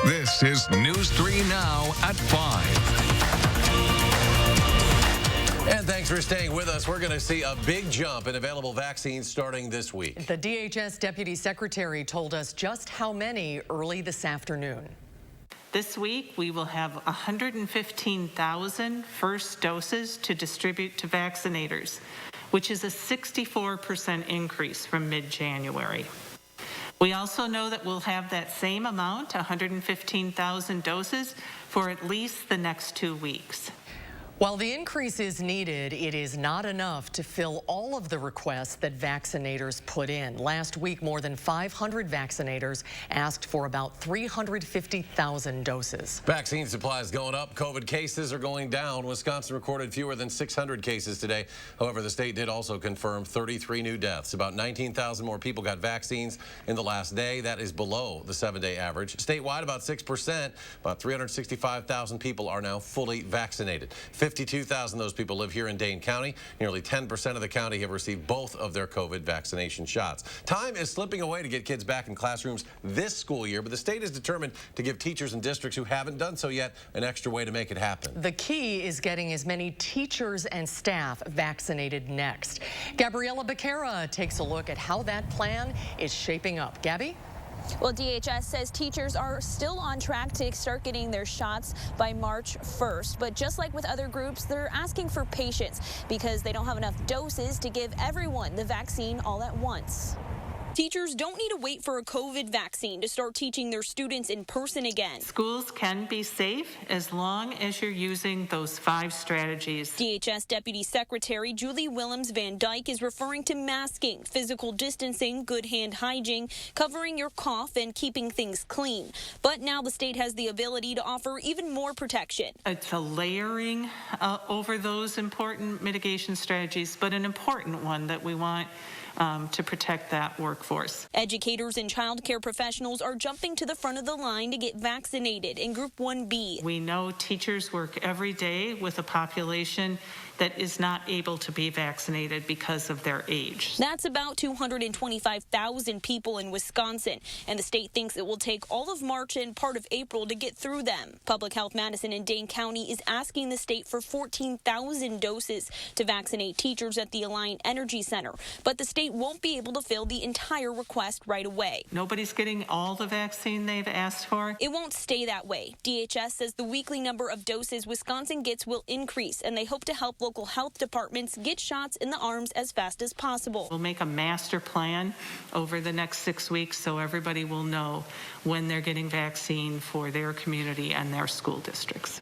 This is News 3 Now at 5. And thanks for staying with us. We're going to see a big jump in available vaccines starting this week. The DHS Deputy Secretary told us just how many early this afternoon. This week, we will have 115,000 first doses to distribute to vaccinators, which is a 64% increase from mid-January. We also know that we'll have that same amount, 115,000 doses, for at least the next 2 weeks. While the increase is needed, it is not enough to fill all of the requests that vaccinators put in. Last week, more than 500 vaccinators asked for about 350,000 doses. Vaccine supplies going up. COVID cases are going down. Wisconsin recorded fewer than 600 cases today. However, the state did also confirm 33 new deaths. About 19,000 more people got vaccines in the last day. That is below the 7-day average. Statewide, about 6%. About 365,000 people are now fully vaccinated. 52,000 of those people live here in Dane County. Nearly 10% of the county have received both of their COVID vaccination shots. Time is slipping away to get kids back in classrooms this school year, but the state is determined to give teachers and districts who haven't done so yet an extra way to make it happen. The key is getting as many teachers and staff vaccinated next. Gabriella Becerra takes a look at how that plan is shaping up. Gabby? Well, DHS says teachers are still on track to start getting their shots by March 1st. But just like with other groups, they're asking for patience because they don't have enough doses to give everyone the vaccine all at once. Teachers don't need to wait for a COVID vaccine to start teaching their students in person again. Schools can be safe as long as you're using those 5 strategies. DHS Deputy Secretary Julie Willems Van Dyke is referring to masking, physical distancing, good hand hygiene, covering your cough, and keeping things clean. But now the state has the ability to offer even more protection. It's a layering over those important mitigation strategies, but an important one that we want to protect that workforce. Educators and child care professionals are jumping to the front of the line to get vaccinated in Group 1B. We know teachers work every day with a population that is not able to be vaccinated because of their age. That's about 225,000 people in Wisconsin, and the state thinks it will take all of March and part of April to get through them. Public Health Madison in Dane County is asking the state for 14,000 doses to vaccinate teachers at the Alliant Energy Center, but the state won't be able to fill the entire request right away. Nobody's getting all the vaccine they've asked for. It won't stay that way. DHS says the weekly number of doses Wisconsin gets will increase, and they hope to help local health departments get shots in the arms as fast as possible. We'll make a master plan over the next 6 weeks so everybody will know when they're getting vaccine for their community and their school districts.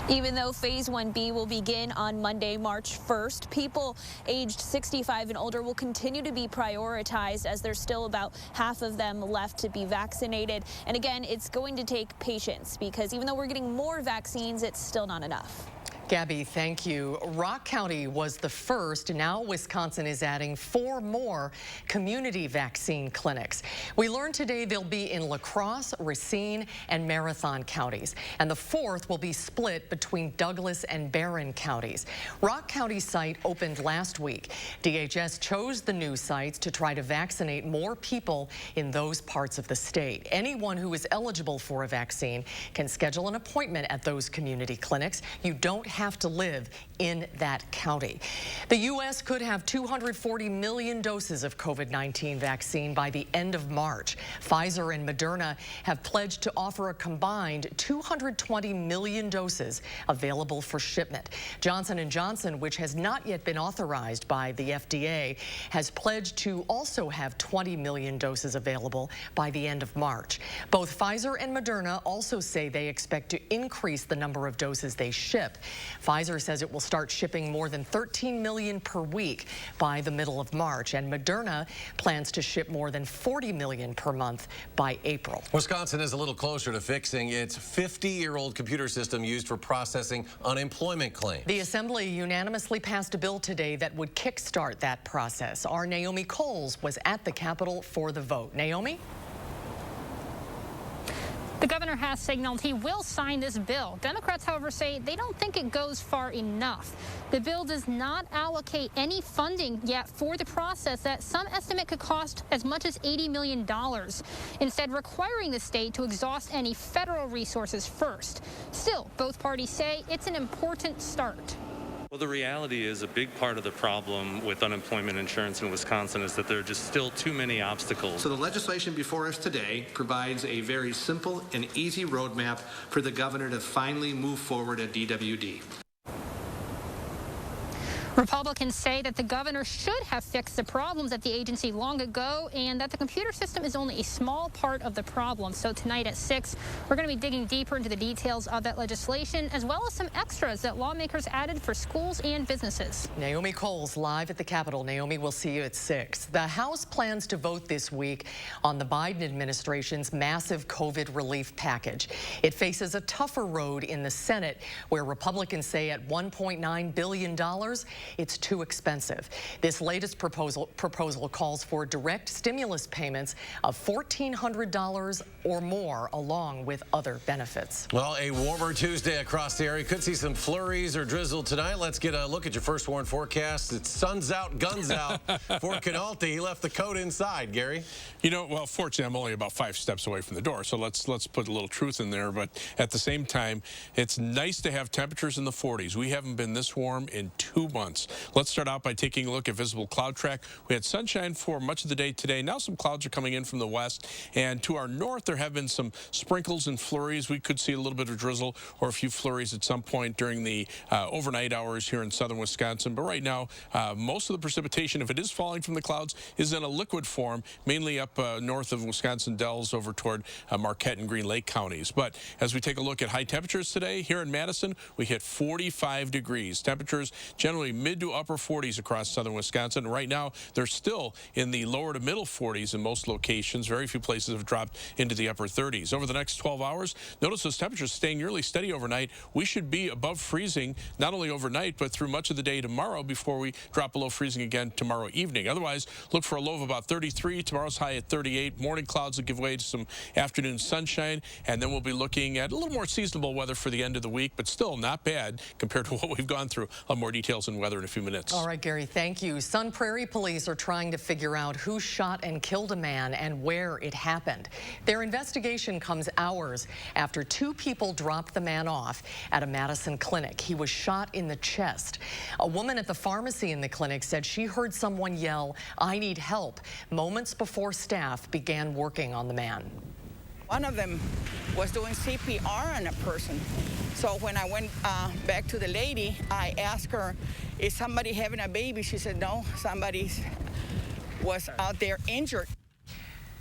Even though Phase 1B will begin on Monday, March 1st, people aged 65 and older will continue to be prioritized as there's still about half of them left to be vaccinated. And again, it's going to take patience because even though we're getting more vaccines, it's still not enough. Gabby, thank you. Rock County was the first. Now Wisconsin is adding 4 more community vaccine clinics. We learned today they'll be in La Crosse, Racine, and Marathon counties. And the 4th will be split between Douglas and Barron counties. Rock County's site opened last week. DHS chose the new sites to try to vaccinate more people in those parts of the state. Anyone who is eligible for a vaccine can schedule an appointment at those community clinics. You don't have to live in that county. The U.S. could have 240 million doses of COVID-19 vaccine by the end of March. Pfizer and Moderna have pledged to offer a combined 220 million doses available for shipment. Johnson & Johnson, which has not yet been authorized by the FDA, has pledged to also have 20 million doses available by the end of March. Both Pfizer and Moderna also say they expect to increase the number of doses they ship. Pfizer says it will start shipping more than 13 million per week by the middle of March, and Moderna plans to ship more than 40 million per month by April. Wisconsin is a little closer to fixing its 50-year-old computer system used for processing unemployment claims. The Assembly unanimously passed a bill today that would kickstart that process. Our Naomi Coles was at the Capitol for the vote. Naomi? The governor has signaled he will sign this bill. Democrats, however, say they don't think it goes far enough. The bill does not allocate any funding yet for the process that some estimate could cost as much as $80 million, instead requiring the state to exhaust any federal resources first. Still, both parties say it's an important start. Well, the reality is a big part of the problem with unemployment insurance in Wisconsin is that there are just still too many obstacles. So the legislation before us today provides a very simple and easy roadmap for the governor to finally move forward at DWD. Republicans say that the governor should have fixed the problems at the agency long ago and that the computer system is only a small part of the problem. So tonight at 6, we're going to be digging deeper into the details of that legislation, as well as some extras that lawmakers added for schools and businesses. Naomi Coles live at the Capitol. Naomi, we'll see you at 6. The House plans to vote this week on the Biden administration's massive COVID relief package. It faces a tougher road in the Senate, where Republicans say at $1.9 billion, it's too expensive. This latest proposal calls for direct stimulus payments of $1,400 or more, along with other benefits. Well, a warmer Tuesday across the area. Could see some flurries or drizzle tonight. Let's get a look at your first warn forecast. It's sun's out, guns out for Canalti. He left the coat inside, Gary. You know, well, fortunately, I'm only about 5 steps away from the door, so let's put a little truth in there. But at the same time, it's nice to have temperatures in the 40s. We haven't been this warm in 2 months. Let's start out by taking a look at visible cloud track. We had sunshine for much of the day today. Now some clouds are coming in from the west, and to our north there have been some sprinkles and flurries. We could see a little bit of drizzle or a few flurries at some point during the overnight hours here in southern Wisconsin. But right now, most of the precipitation, if it is falling from the clouds, is in a liquid form, mainly up north of Wisconsin Dells over toward Marquette and Green Lake counties. But as we take a look at high temperatures today, here in Madison, we hit 45 degrees. Temperatures generally mid to upper 40s across southern Wisconsin. Right now, they're still in the lower to middle 40s in most locations. Very few places have dropped into the upper 30s. Over the next 12 hours, notice those temperatures staying nearly steady overnight. We should be above freezing, not only overnight, but through much of the day tomorrow before we drop below freezing again tomorrow evening. Otherwise, look for a low of about 33. Tomorrow's high at 38. Morning clouds will give way to some afternoon sunshine, and then we'll be looking at a little more seasonable weather for the end of the week, but still not bad compared to what we've gone through. I'll have more details on weather in a few minutes. All right, Gary, thank you. Sun Prairie police are trying to figure out who shot and killed a man and where it happened. Their investigation comes hours after 2 people dropped the man off at a Madison clinic. He was shot in the chest. A woman at the pharmacy in the clinic said she heard someone yell, "I need help," moments before staff began working on the man. One of them was doing CPR on a person. So when I went back to the lady, I asked her, "Is somebody having a baby?" She said, "No, somebody was out there injured."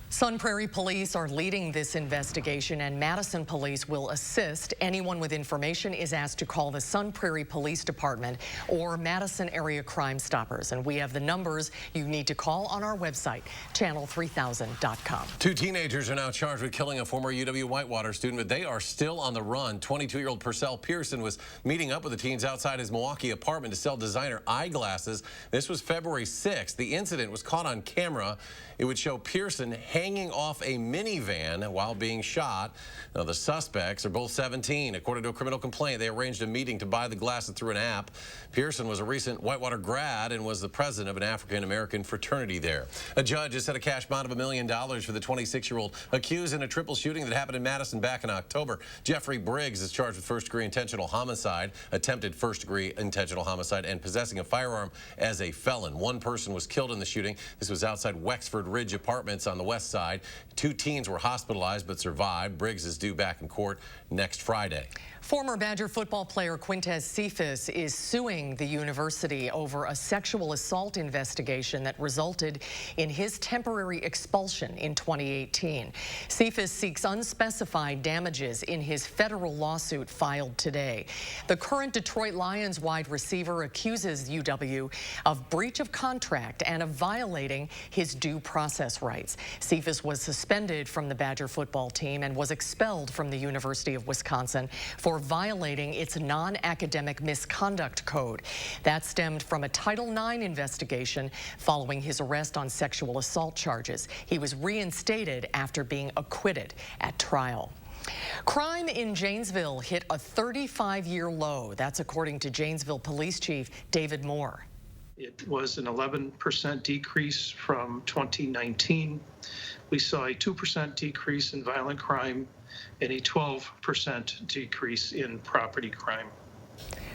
Sun Prairie police are leading this investigation, and Madison police will assist. Anyone with information is asked to call the Sun Prairie Police Department or Madison Area Crime Stoppers. And we have the numbers you need to call on our website, channel3000.com. 2 teenagers are now charged with killing a former UW Whitewater student, but they are still on the run. 22-year-old Purcell Pearson was meeting up with the teens outside his Milwaukee apartment to sell designer eyeglasses. This was February 6th. The incident was caught on camera. It would show Pearson hanging off a minivan while being shot. Now, the suspects are both 17. According to a criminal complaint, they arranged a meeting to buy the glasses through an app. Pearson was a recent Whitewater grad and was the president of an African-American fraternity there. A judge has set a cash bond of $1 million for the 26-year-old accused in a triple shooting that happened in Madison back in October. Jeffrey Briggs is charged with first-degree intentional homicide, attempted first-degree intentional homicide, and possessing a firearm as a felon. 1 person was killed in the shooting. This was outside Wexford Ridge Apartments on the west side. 2 teens were hospitalized but survived. Briggs is due back in court next Friday. Former Badger football player Quintez Cephas is suing the university over a sexual assault investigation that resulted in his temporary expulsion in 2018. Cephas seeks unspecified damages in his federal lawsuit filed today. The current Detroit Lions wide receiver accuses UW of breach of contract and of violating his due process rights. Cephas was suspended from the Badger football team and was expelled from the University of Wisconsin for violating its non-academic misconduct code. That stemmed from a Title IX investigation following his arrest on sexual assault charges. He was reinstated after being acquitted at trial. Crime in Janesville hit a 35-year low. That's according to Janesville Police Chief David Moore. It was an 11% decrease from 2019. We saw a 2% decrease in violent crime and a 12% decrease in property crime.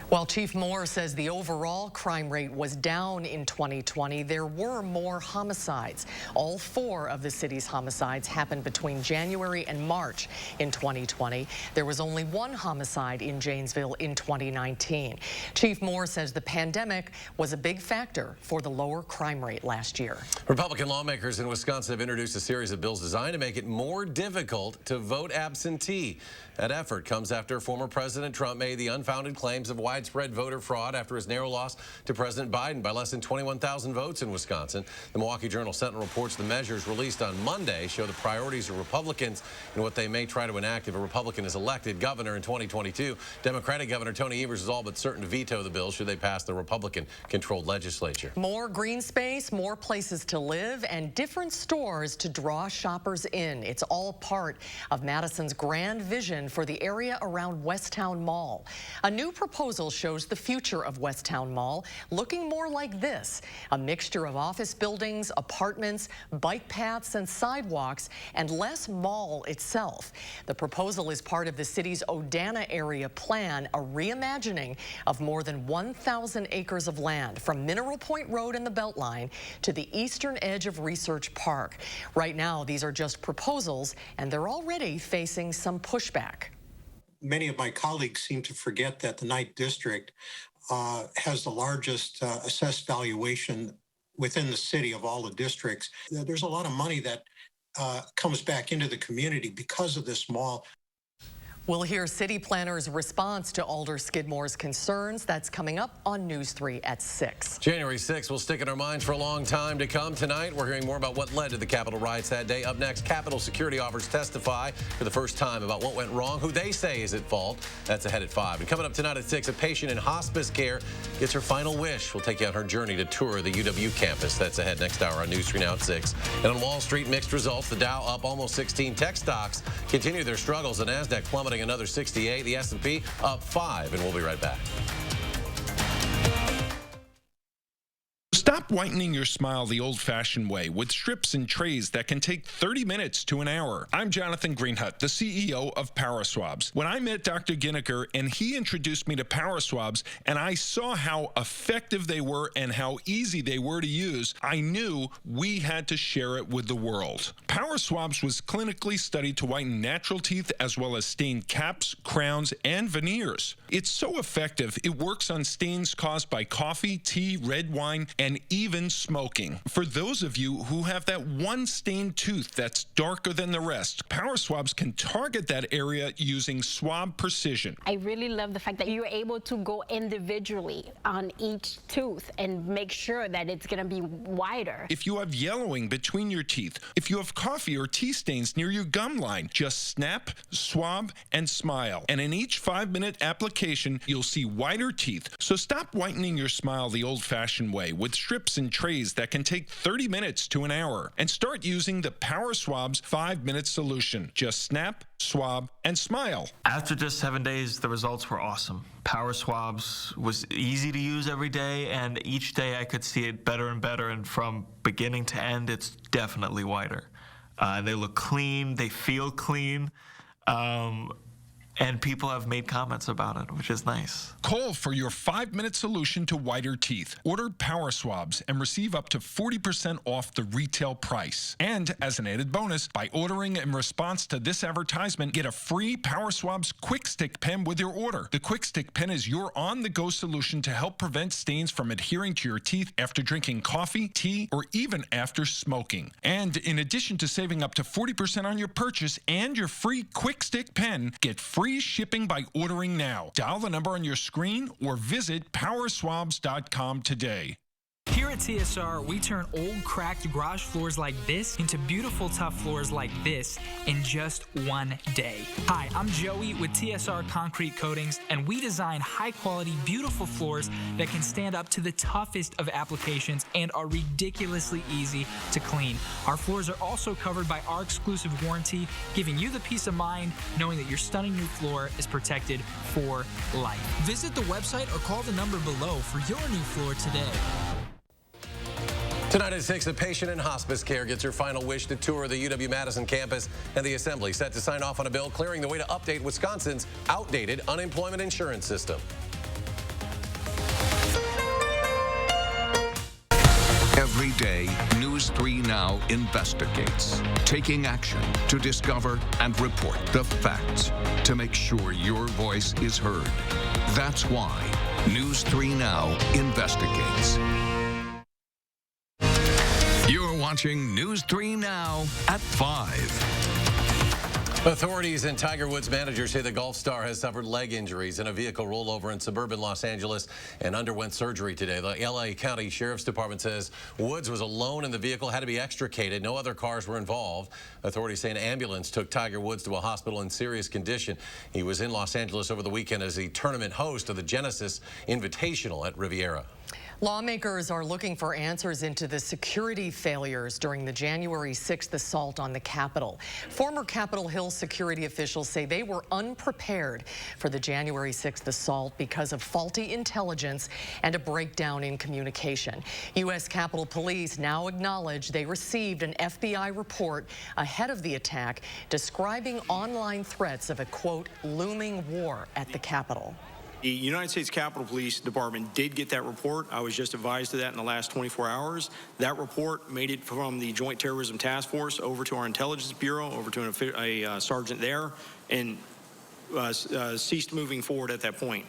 While Chief Moore says the overall crime rate was down in 2020, there were more homicides. All 4 of the city's homicides happened between January and March in 2020. There was only 1 homicide in Janesville in 2019. Chief Moore says the pandemic was a big factor for the lower crime rate last year. Republican lawmakers in Wisconsin have introduced a series of bills designed to make it more difficult to vote absentee. That effort comes after former President Trump made the unfounded claims of widespread voter fraud after his narrow loss to President Biden by less than 21,000 votes in Wisconsin. The Milwaukee Journal-Sentinel reports the measures released on Monday show the priorities of Republicans and what they may try to enact if a Republican is elected governor in 2022. Democratic Governor Tony Evers is all but certain to veto the bill should they pass the Republican-controlled legislature. More green space, more places to live, and different stores to draw shoppers in. It's all part of Madison's grand vision for the area around Westtown Mall. A new proposal shows the future of Westtown Mall looking more like this: a mixture of office buildings, apartments, bike paths, and sidewalks, and less mall itself. The proposal is part of the city's Odana area plan, a reimagining of more than 1,000 acres of land from Mineral Point Road in the Beltline to the eastern edge of Research Park. Right now, these are just proposals, and they're already facing some pushback. Many of my colleagues seem to forget that the Ninth District has the largest assessed valuation within the city of all the districts. There's a lot of money that comes back into the community because of this mall. We'll hear city planners' response to Alder Skidmore's concerns. That's coming up on News 3 at 6. January 6th will stick in our minds for a long time to come. Tonight, we're hearing more about what led to the Capitol riots that day. Up next, Capitol security officers testify for the first time about what went wrong, who they say is at fault. That's ahead at 5. And coming up tonight at 6, a patient in hospice care gets her final wish. We'll take you on her journey to tour the UW campus. That's ahead next hour on News 3 now at 6. And on Wall Street, mixed results. The Dow up almost 16. Tech stocks continue their struggles. The NASDAQ plummeting another 68. The S&P up 5, and we'll be right back. Stop whitening your smile the old-fashioned way with strips and trays that can take 30 minutes to an hour. I'm Jonathan Greenhut, the CEO of Power Swabs. When I met Dr. Ginniker and he introduced me to Power Swabs and I saw how effective they were and how easy they were to use, I knew we had to share it with the world. Power Swabs was clinically studied to whiten natural teeth as well as stain caps, crowns, and veneers. It's so effective, it works on stains caused by coffee, tea, red wine, and even smoking. For those of you who have that one stained tooth that's darker than the rest, Power Swabs can target that area using swab precision. I really love the fact that you're able to go individually on each tooth and make sure that it's going to be wider. If you have yellowing between your teeth, if you have coffee or tea stains near your gum line, just snap, swab, and smile. And in each 5-minute application, you'll see whiter teeth. So stop whitening your smile the old-fashioned way with strips and trays that can take 30 minutes to an hour, and start using the Power Swabs 5-minute solution. Just snap, swab, and smile. After just 7 days, the results were awesome. Power Swabs was easy to use every day, and each day I could see it better and better, and from beginning to end, it's definitely whiter. They look clean, they feel clean. And people have made comments about it, which is nice. Call for your 5-minute solution to whiter teeth. Order Power Swabs and receive up to 40% off the retail price. And as an added bonus, by ordering in response to this advertisement, get a free Power Swabs Quick Stick pen with your order. The Quick Stick pen is your on-the-go solution to help prevent stains from adhering to your teeth after drinking coffee, tea, or even after smoking. And in addition to saving up to 40% on your purchase and your free Quick Stick pen, get free shipping by ordering now. Dial the number on your screen or visit powerswabs.com today. Here at at TSR, we turn old cracked garage floors like this into beautiful tough floors like this in just one day. Hi, I'm Joey with TSR Concrete Coatings, and we design high quality, beautiful floors that can stand up to the toughest of applications and are ridiculously easy to clean. Our floors are also covered by our exclusive warranty, giving you the peace of mind knowing that your stunning new floor is protected for life. Visit the website or call the number below for your new floor today. Tonight at 6, a patient in hospice care gets her final wish to tour the UW-Madison campus, and the Assembly set to sign off on a bill clearing the way to update Wisconsin's outdated unemployment insurance system. Every day, News 3 Now investigates, taking action to discover and report the facts to make sure your voice is heard. That's why News 3 Now investigates. You're watching News 3 Now at 5. Authorities and Tiger Woods managers say the golf star has suffered leg injuries in a vehicle rollover in suburban Los Angeles and underwent surgery today. The LA County Sheriff's Department says Woods was alone in the vehicle, had to be extricated. No other cars were involved. Authorities say an ambulance took Tiger Woods to a hospital in serious condition. He was in Los Angeles over the weekend as the tournament host of the Genesis Invitational at Riviera. Lawmakers are looking for answers into the security failures during the January 6th assault on the Capitol. Former Capitol Hill security officials say they were unprepared for the January 6th assault because of faulty intelligence and a breakdown in communication. U.S. Capitol Police now acknowledge they received an FBI report ahead of the attack describing online threats of a, quote, looming war at the Capitol. The United States Capitol Police Department did get that report. I was just advised of that in the last 24 hours. That report made it from the Joint Terrorism Task Force over to our Intelligence Bureau, over to a sergeant there, and ceased moving forward at that point.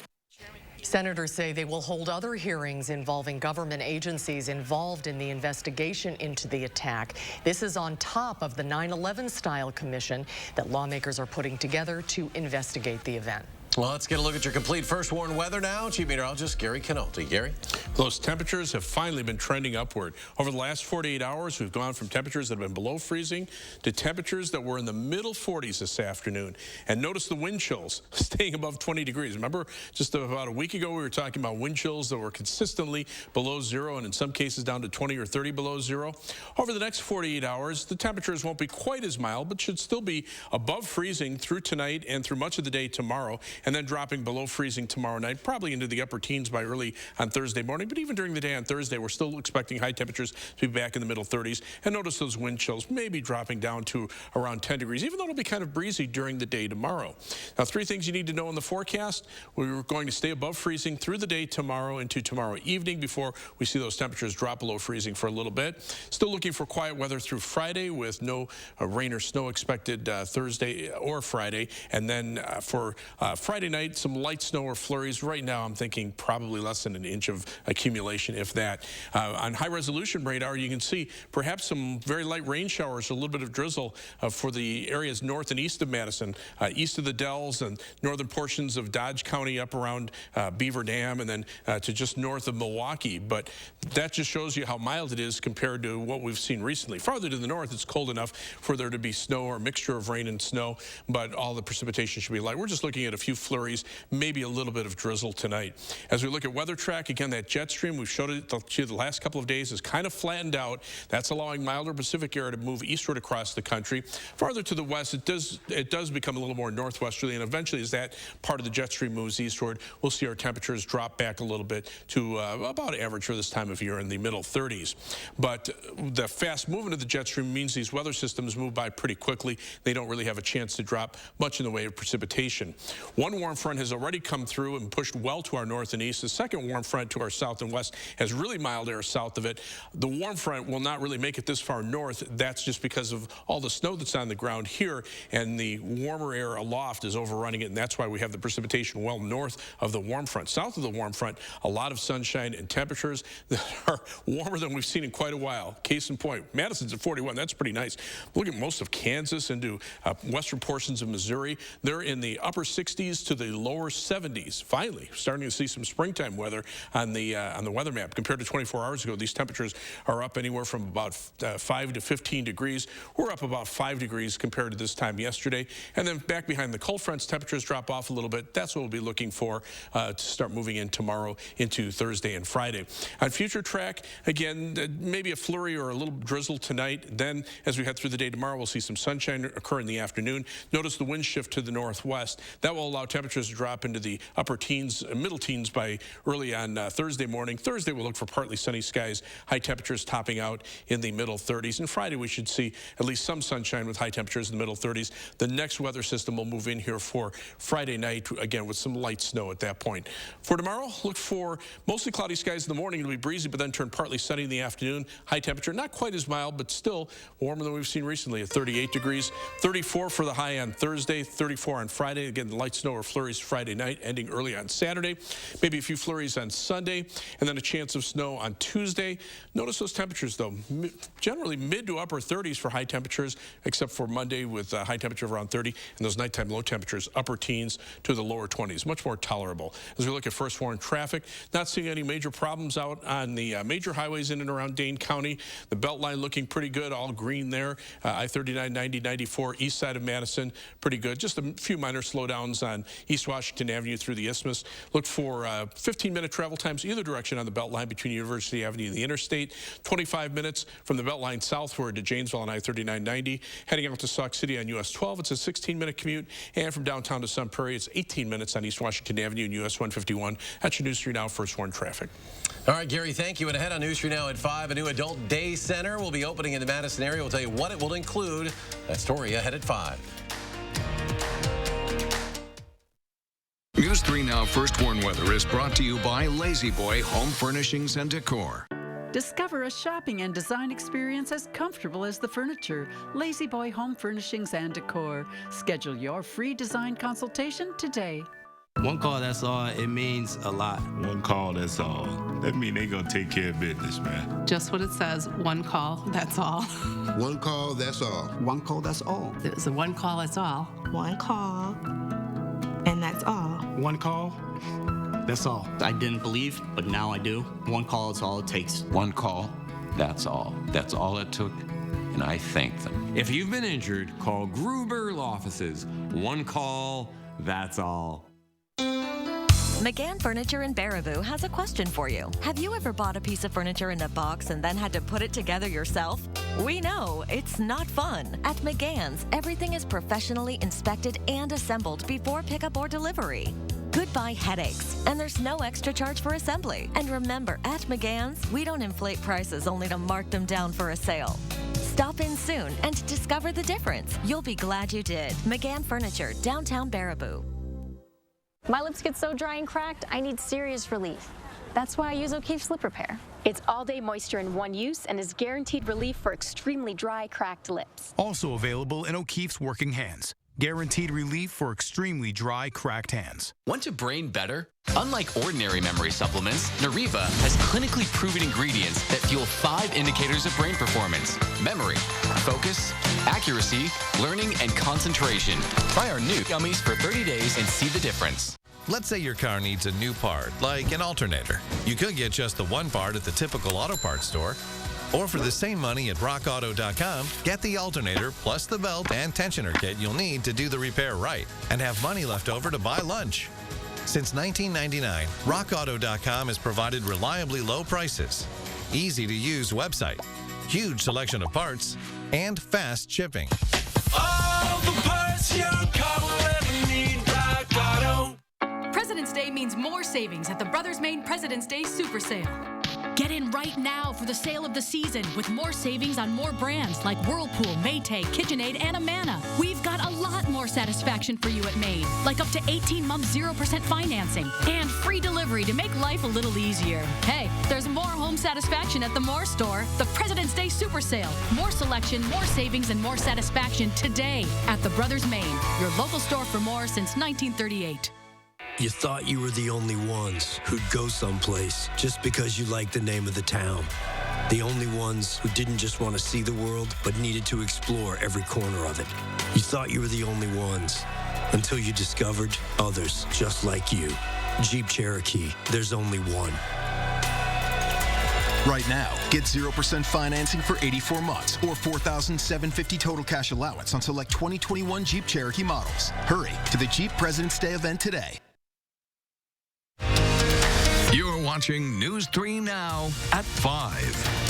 Senators say they will hold other hearings involving government agencies involved in the investigation into the attack. This is on top of the 9/11-style commission that lawmakers are putting together to investigate the event. Well, let's get a look at your complete first warn weather now. Chief Meteorologist Gary Canolti. Gary? Those temperatures have finally been trending upward. Over the last 48 hours, we've gone from temperatures that have been below freezing to temperatures that were in the middle 40s this afternoon. And notice the wind chills staying above 20 degrees. Remember, just about a week ago, we were talking about wind chills that were consistently below zero and in some cases down to 20 or 30 below zero. Over the next 48 hours, the temperatures won't be quite as mild, but should still be above freezing through tonight and through much of the day tomorrow, and then dropping below freezing tomorrow night, probably into the upper teens by early on Thursday morning. But even during the day on Thursday, we're still expecting high temperatures to be back in the middle 30s. And notice those wind chills maybe dropping down to around 10 degrees, even though it'll be kind of breezy during the day tomorrow. Now, 3 things you need to know in the forecast. We're going to stay above freezing through the day tomorrow into tomorrow evening before we see those temperatures drop below freezing for a little bit. Still looking for quiet weather through Friday with no rain or snow expected Thursday or Friday. And then for Friday night, some light snow or flurries. Right now, I'm thinking probably less than an inch of accumulation, if that. On high-resolution radar, you can see perhaps some very light rain showers, a little bit of drizzle for the areas north and east of Madison, east of the Dells and northern portions of Dodge County up around Beaver Dam, and then to just north of Milwaukee. But that just shows you how mild it is compared to what we've seen recently. Farther to the north, it's cold enough for there to be snow or a mixture of rain and snow, but all the precipitation should be light. We're just looking at a few flurries, maybe a little bit of drizzle tonight. As we look at weather track, again, that jet stream, we've showed it to you the last couple of days, is kind of flattened out. That's allowing milder Pacific air to move eastward across the country. Farther to the west, it does become a little more northwesterly, and eventually as that part of the jet stream moves eastward, we'll see our temperatures drop back a little bit to about average for this time of year in the middle 30s. But the fast movement of the jet stream means these weather systems move by pretty quickly. They don't really have a chance to drop much in the way of precipitation. One warm front has already come through and pushed well to our north and east. The second warm front to our south and west has really mild air south of it. The warm front will not really make it this far north. That's just because of all the snow that's on the ground here, and the warmer air aloft is overrunning it, and that's why we have the precipitation well north of the warm front. South of the warm front, a lot of sunshine and temperatures that are warmer than we've seen in quite a while. Case in point, Madison's at 41. That's pretty nice. Look at most of Kansas into western portions of Missouri. They're in the upper 60s 60s to the lower 70s. Finally, starting to see some springtime weather on the weather map. Compared to 24 hours ago, these temperatures are up anywhere from about 5 to 15 degrees. We're up about 5 degrees compared to this time yesterday. And then back behind the cold fronts, temperatures drop off a little bit. That's what we'll be looking for to start moving in tomorrow into Thursday and Friday. On future track, again, maybe a flurry or a little drizzle tonight. Then as we head through the day tomorrow, we'll see some sunshine occur in the afternoon. Notice the wind shift to the northwest. That will allow temperatures to drop into the upper teens, middle teens by early on Thursday morning. Thursday, we'll look for partly sunny skies, high temperatures topping out in the middle 30s. And Friday, we should see at least some sunshine with high temperatures in the middle 30s. The next weather system will move in here for Friday night, again, with some light snow at that point. For tomorrow, look for mostly cloudy skies in the morning. It'll be breezy, but then turn partly sunny in the afternoon. High temperature, not quite as mild, but still warmer than we've seen recently at 38 degrees. 34 for the high on Thursday, 34 on Friday. Again, light snow or flurries Friday night, ending early on Saturday. Maybe a few flurries on Sunday, and then a chance of snow on Tuesday. Notice those temperatures, though. Generally mid to upper 30s for high temperatures, except for Monday with a high temperature of around 30, and those nighttime low temperatures, upper teens to the lower 20s. Much more tolerable. As we look at first warning traffic, not seeing any major problems out on the major highways in and around Dane County. The Beltline looking pretty good, all green there. I-39, 90, 94, east side of Madison, pretty good. Just a few minor slowdowns on East Washington Avenue through the Isthmus. Look for 15-minute travel times either direction on the Beltline between University Avenue and the interstate. 25 minutes from the Beltline southward to Janesville on I-39, 90. Heading out to Sauk City on US 12, it's a 16-minute commute. And from downtown to Sun Prairie, it's 18 minutes on East Washington Avenue and US 151. That's your News 3 Now First Warn traffic. All right, Gary, thank you. And ahead on News 3 Now at 5, a new adult day center will be opening in the Madison area. We'll tell you what it will include. That story ahead at 5. News 3 Now First Warn Weather is brought to you by Lazy Boy Home Furnishings and Decor. Discover a shopping and design experience as comfortable as the furniture. Lazy Boy Home Furnishings and Decor. Schedule your free design consultation today. One call, that's all. It means a lot. One call, that's all. That means they gonna take care of business, man. Just what it says. One call, that's all. One call, that's all. One call, that's all. It's a one call, that's all. One call, and that's all. One call, that's all. I didn't believe, but now I do. One call is all it takes. One call, that's all. That's all it took, and I thank them. If you've been injured, call Gruber Law Offices. One call, that's all. McGann Furniture in Baraboo has a question for you. Have you ever bought a piece of furniture in a box and then had to put it together yourself? We know it's not fun. At McGann's, everything is professionally inspected and assembled before pickup or delivery. Goodbye headaches, and there's no extra charge for assembly. And remember, at McGann's, we don't inflate prices only to mark them down for a sale. Stop in soon and discover the difference. You'll be glad you did. McGann Furniture, downtown Baraboo. My lips get so dry and cracked, I need serious relief. That's why I use O'Keefe Slip Repair. It's all-day moisture in one use and is guaranteed relief for extremely dry, cracked lips. Also available in O'Keefe's Working Hands. Guaranteed relief for extremely dry, cracked hands. Want to brain better? Unlike ordinary memory supplements, Nariva has clinically proven ingredients that fuel 5 indicators of brain performance: memory, focus, accuracy, learning, and concentration. Try our new gummies for 30 days and see the difference. Let's say your car needs a new part, like an alternator. You could get just the one part at the typical auto parts store. Or for the same money at rockauto.com, get the alternator plus the belt and tensioner kit you'll need to do the repair right and have money left over to buy lunch. Since 1999, rockauto.com has provided reliably low prices, easy-to-use website, huge selection of parts, and fast shipping. All the parts your car will ever need, Rock Auto. President's Day means more savings at the Brothers Maine President's Day Super Sale. Get in right now for the sale of the season with more savings on more brands like Whirlpool, Maytag, KitchenAid, and Amana. We've got a lot more satisfaction for you at Maine, like up to 18-month 0% financing and free delivery to make life a little easier. Hey, there's more home satisfaction at the Moore store. The President's Day Super Sale. More selection, more savings, and more satisfaction today at the Brothers Maine, your local store for more since 1938. You thought you were the only ones who'd go someplace just because you liked the name of the town. The only ones who didn't just want to see the world, but needed to explore every corner of it. You thought you were the only ones. until you discovered others just like you. Jeep Cherokee, there's only one. Right now, get 0% financing for 84 months or $4,750 total cash allowance on select 2021 Jeep Cherokee models. Hurry to the Jeep President's Day event today. You're watching News 3 Now at 5.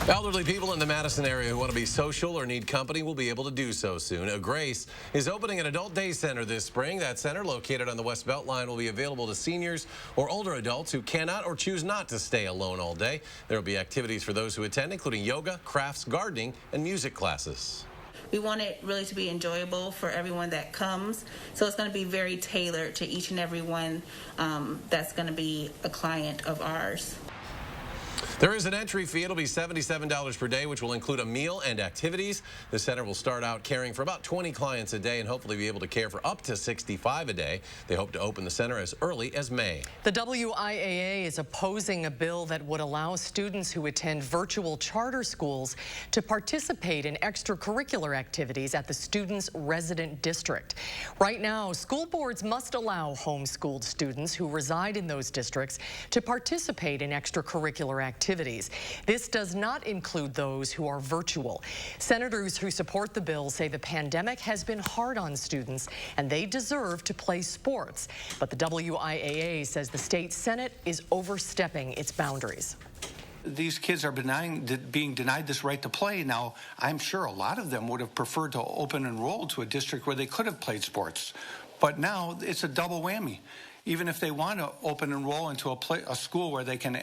Elderly people in the Madison area who want to be social or need company will be able to do so soon. Grace is opening an adult day center this spring. That center, located on the West Beltline, will be available to seniors or older adults who cannot or choose not to stay alone all day. There will be activities for those who attend, including yoga, crafts, gardening, and music classes. We want it really to be enjoyable for everyone that comes. So it's going to be very tailored to each and every one that's going to be a client of ours. There is an entry fee. It'll be $77 per day, which will include a meal and activities. The center will start out caring for about 20 clients a day and hopefully be able to care for up to 65 a day. They hope to open the center as early as May. The WIAA is opposing a bill that would allow students who attend virtual charter schools to participate in extracurricular activities at the student's resident district. Right now, school boards must allow homeschooled students who reside in those districts to participate in extracurricular activities. This does not include those who are virtual. Senators who support the bill say the pandemic has been hard on students and they deserve to play sports. But the WIAA says the state Senate is overstepping its boundaries. These kids are being denied this right to play. Now, I'm sure a lot of them would have preferred to open enroll to a district where they could have played sports. But now it's a double whammy. Even if they want to open enroll into a school where they can,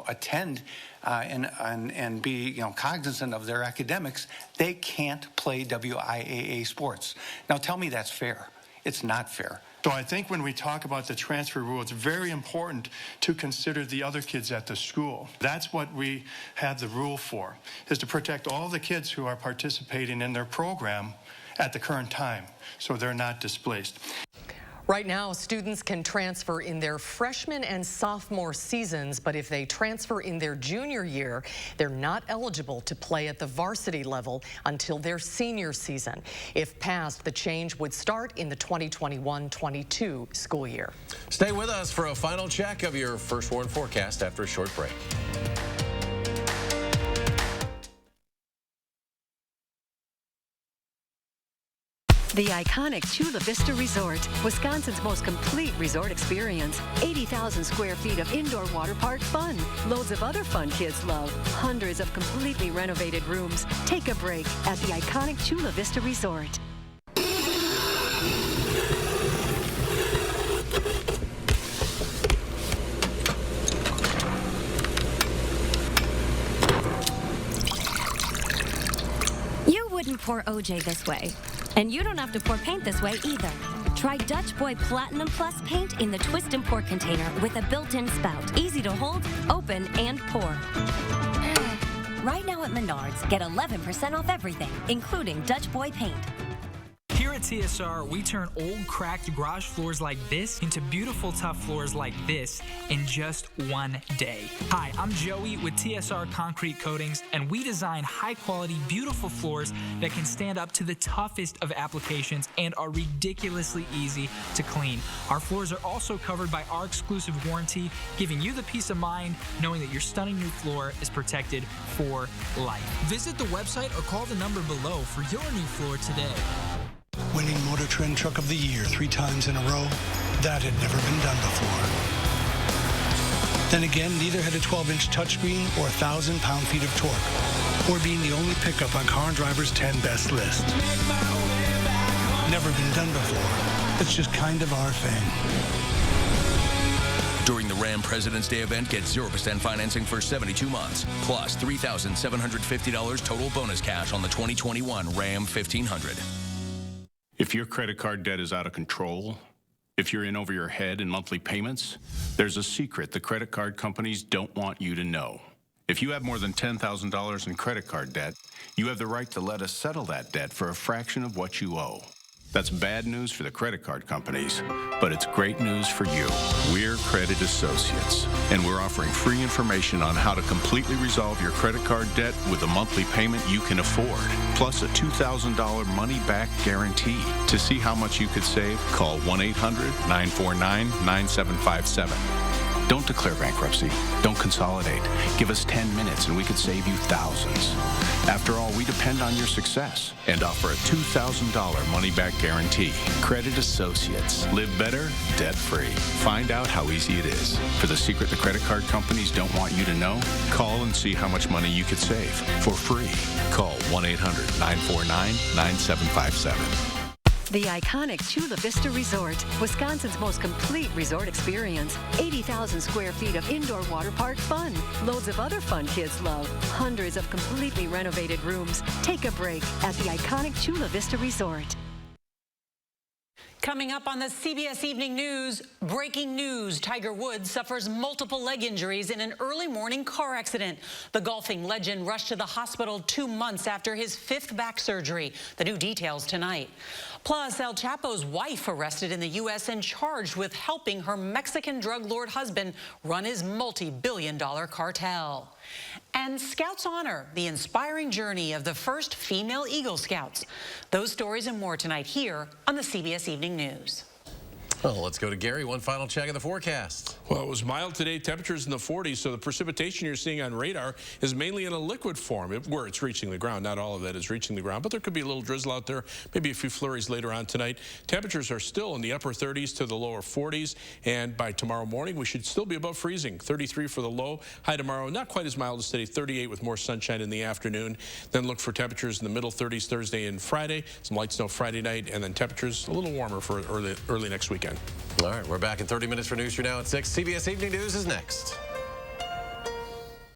attend and be, cognizant of their academics, they can't play WIAA sports. Now, tell me that's fair. It's not fair. So I think when we talk about the transfer rule, it's very important to consider the other kids at the school. That's what we have the rule for, is to protect all the kids who are participating in their program at the current time, so they're not displaced. Right now, students can transfer in their freshman and sophomore seasons, but if they transfer in their junior year, they're not eligible to play at the varsity level until their senior season. If passed, the change would start in the 2021-22 school year. Stay with us for a final check of your First Warn forecast after a short break. The iconic Chula Vista Resort, Wisconsin's most complete resort experience. 80,000 square feet of indoor water park fun. Loads of other fun kids love. Hundreds of completely renovated rooms. Take a break at the iconic Chula Vista Resort. You wouldn't pour OJ this way. And you don't have to pour paint this way either. Try Dutch Boy Platinum Plus paint in the twist and pour container with a built-in spout. Easy to hold, open, and pour. Right now at Menards, get 11% off everything, including Dutch Boy paint. Here at TSR, we turn old, cracked garage floors like this into beautiful, tough floors like this in just one day. Hi, I'm Joey with TSR Concrete Coatings, and we design high-quality, beautiful floors that can stand up to the toughest of applications and are ridiculously easy to clean. Our floors are also covered by our exclusive warranty, giving you the peace of mind knowing that your stunning new floor is protected for life. Visit the website or call the number below for your new floor today. Winning Motor Trend Truck of the Year 3 times in a row, that had never been done before. Then again, neither had a 12-inch touchscreen or 1,000 pound-feet of torque, or being the only pickup on Car and Driver's 10 best list. Never been done before. It's just kind of our thing. During the Ram President's Day event, get 0% financing for 72 months, plus $3,750 total bonus cash on the 2021 Ram 1500. If your credit card debt is out of control, if you're in over your head in monthly payments, there's a secret the credit card companies don't want you to know. If you have more than $10,000 in credit card debt, you have the right to let us settle that debt for a fraction of what you owe. That's bad news for the credit card companies, but it's great news for you. We're Credit Associates, and we're offering free information on how to completely resolve your credit card debt with a monthly payment you can afford, plus a $2,000 money-back guarantee. To see how much you could save, call 1-800-949-9757. Don't declare bankruptcy. Don't consolidate. Give us 10 minutes and we could save you thousands. After all, we depend on your success and offer a $2,000 money-back guarantee. Credit Associates. Live better, debt-free. Find out how easy it is. For the secret the credit card companies don't want you to know, call and see how much money you could save for free. Call 1-800-949-9757. The iconic Chula Vista Resort, Wisconsin's most complete resort experience. 80,000 square feet of indoor water park fun. Loads of other fun kids love. Hundreds of completely renovated rooms. Take a break at the iconic Chula Vista Resort. Coming up on the CBS Evening News, breaking news. Tiger Woods suffers multiple leg injuries in an early morning car accident. The golfing legend rushed to the hospital 2 months after his 5th back surgery. The new details tonight. Plus, El Chapo's wife arrested in the U.S. and charged with helping her Mexican drug lord husband run his multi-billion-dollar cartel. And Scouts Honor, the inspiring journey of the first female Eagle Scouts. Those stories and more tonight here on the CBS Evening News. Well, let's go to Gary. One final check of the forecast. Well, it was mild today, temperatures in the 40s, so the precipitation you're seeing on radar is mainly in a liquid form, where it's reaching the ground. Not all of that is reaching the ground, but there could be a little drizzle out there, maybe a few flurries later on tonight. Temperatures are still in the upper 30s to the lower 40s, and by tomorrow morning, we should still be above freezing. 33 for the low. High tomorrow, not quite as mild as today, 38 with more sunshine in the afternoon. Then look for temperatures in the middle 30s Thursday and Friday, some light snow Friday night, and then temperatures a little warmer for early next weekend. All right, we're back in 30 minutes for News 3 Now at 6. CBS Evening News is next.